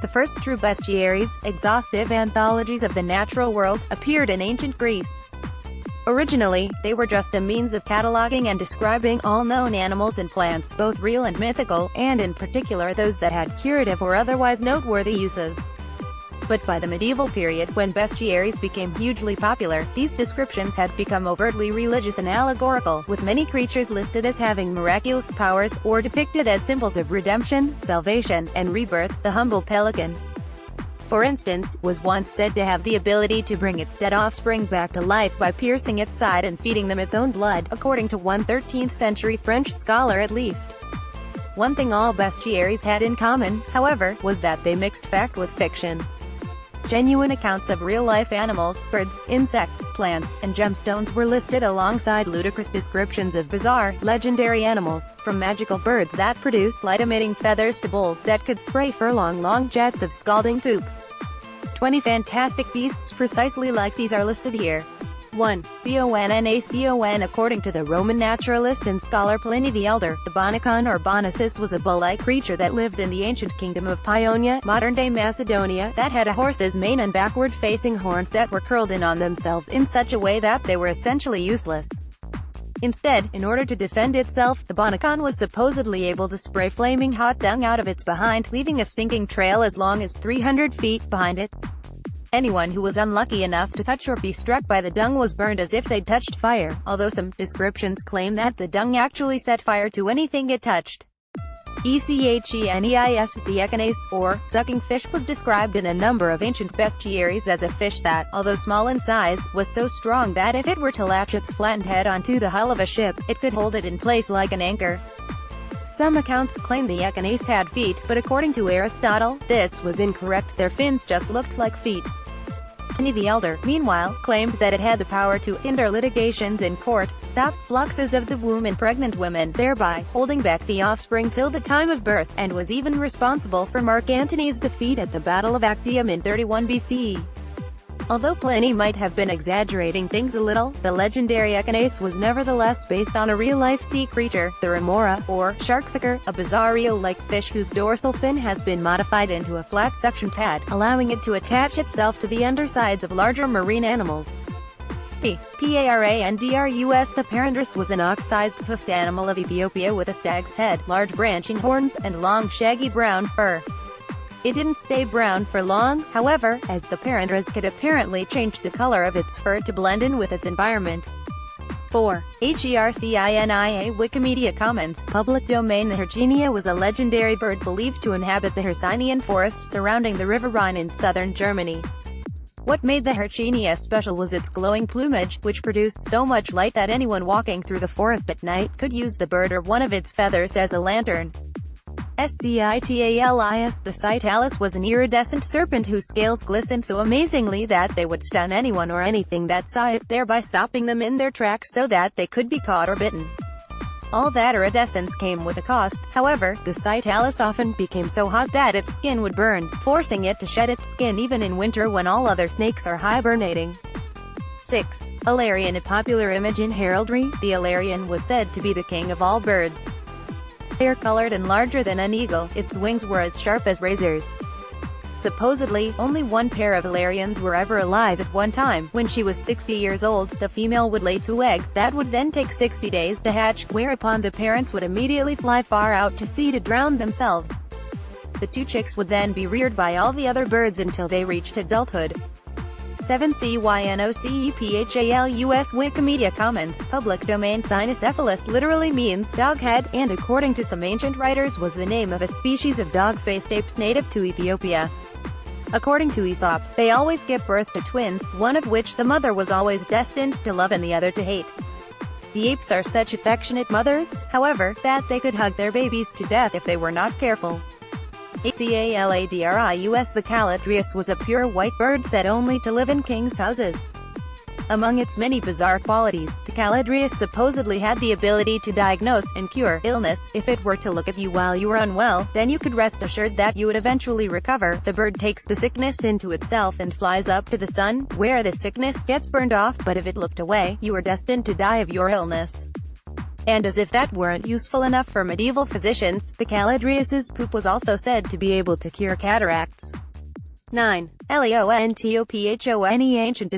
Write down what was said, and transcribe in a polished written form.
The first true bestiaries, exhaustive anthologies of the natural world, appeared in ancient Greece. Originally, they were just a means of cataloging and describing all known animals and plants, both real and mythical, and in particular those that had curative or otherwise noteworthy uses. But by the medieval period, when bestiaries became hugely popular, these descriptions had become overtly religious and allegorical, with many creatures listed as having miraculous powers, or depicted as symbols of redemption, salvation, and rebirth. The humble pelican, for instance, was once said to have the ability to bring its dead offspring back to life by piercing its side and feeding them its own blood, according to one 13th-century French scholar at least. One thing all bestiaries had in common, however, was that they mixed fact with fiction. Genuine accounts of real-life animals, birds, insects, plants, and gemstones were listed alongside ludicrous descriptions of bizarre, legendary animals, from magical birds that produced light-emitting feathers to bulls that could spray furlong-long jets of scalding poop. 20 fantastic beasts precisely like these are listed here. 1. Bonacon. According to the Roman naturalist and scholar Pliny the Elder, the bonacon or bonacis was a bull-like creature that lived in the ancient kingdom of Paeonia, modern-day Macedonia, that had a horse's mane and backward-facing horns that were curled in on themselves in such a way that they were essentially useless. Instead, in order to defend itself, the bonacon was supposedly able to spray flaming hot dung out of its behind, leaving a stinking trail as long as 300 feet behind it. Anyone who was unlucky enough to touch or be struck by the dung was burned as if they'd touched fire, although some descriptions claim that the dung actually set fire to anything it touched. Echneis, the echinus, or sucking fish, was described in a number of ancient bestiaries as a fish that, although small in size, was so strong that if it were to latch its flattened head onto the hull of a ship, it could hold it in place like an anchor. Some accounts claim the echinus had feet, but according to Aristotle, this was incorrect. Their fins just looked like feet. Pliny the Elder, meanwhile, claimed that it had the power to hinder litigations in court, stop fluxes of the womb in pregnant women, thereby holding back the offspring till the time of birth, and was even responsible for Mark Antony's defeat at the Battle of Actium in 31 BCE. Although Pliny might have been exaggerating things a little, the legendary echinus was nevertheless based on a real-life sea creature, the remora, or sharksucker, a bizarre eel-like fish whose dorsal fin has been modified into a flat suction pad, allowing it to attach itself to the undersides of larger marine animals. Parandrus. The parandrus was an ox-sized hoofed animal of Ethiopia with a stag's head, large branching horns, and long shaggy brown fur. It didn't stay brown for long, however, as the parandrus could apparently change the color of its fur to blend in with its environment. 4. Hercynia. Wikimedia Commons, public domain. The Hercynia was a legendary bird believed to inhabit the Hercynian forest surrounding the River Rhine in southern Germany. What made the Hercynia special was its glowing plumage, which produced so much light that anyone walking through the forest at night could use the bird or one of its feathers as a lantern. Scitalis. The Citalis was an iridescent serpent whose scales glistened so amazingly that they would stun anyone or anything that saw it, thereby stopping them in their tracks so that they could be caught or bitten. All that iridescence came with a cost, however. The Citalis often became so hot that its skin would burn, forcing it to shed its skin even in winter when all other snakes are hibernating. 6. Alarion. A popular image in heraldry, the Alarion was said to be the king of all birds. Hair-colored and larger than an eagle, its wings were as sharp as razors. Supposedly, only one pair of Alarions were ever alive at one time. When she was 60 years old, the female would lay 2 eggs that would then take 60 days to hatch, whereupon the parents would immediately fly far out to sea to drown themselves. The 2 chicks would then be reared by all the other birds until they reached adulthood. 7. Cynocephalus. Wikimedia Commons, public domain. Cynocephalus literally means dog head, and according to some ancient writers was the name of a species of dog-faced apes native to Ethiopia. According to Aesop, they always give birth to twins, one of which the mother was always destined to love and the other to hate. The apes are such affectionate mothers, however, that they could hug their babies to death if they were not careful. Caladrius. The caladrius was a pure white bird said only to live in kings' houses. Among its many bizarre qualities, the caladrius supposedly had the ability to diagnose and cure illness. If it were to look at you while you were unwell, then you could rest assured that you would eventually recover. The bird takes the sickness into itself and flies up to the sun, where the sickness gets burned off, but if it looked away, you were destined to die of your illness. And as if that weren't useful enough for medieval physicians, the Caladrius's poop was also said to be able to cure cataracts. 9. Leontophone. Ancient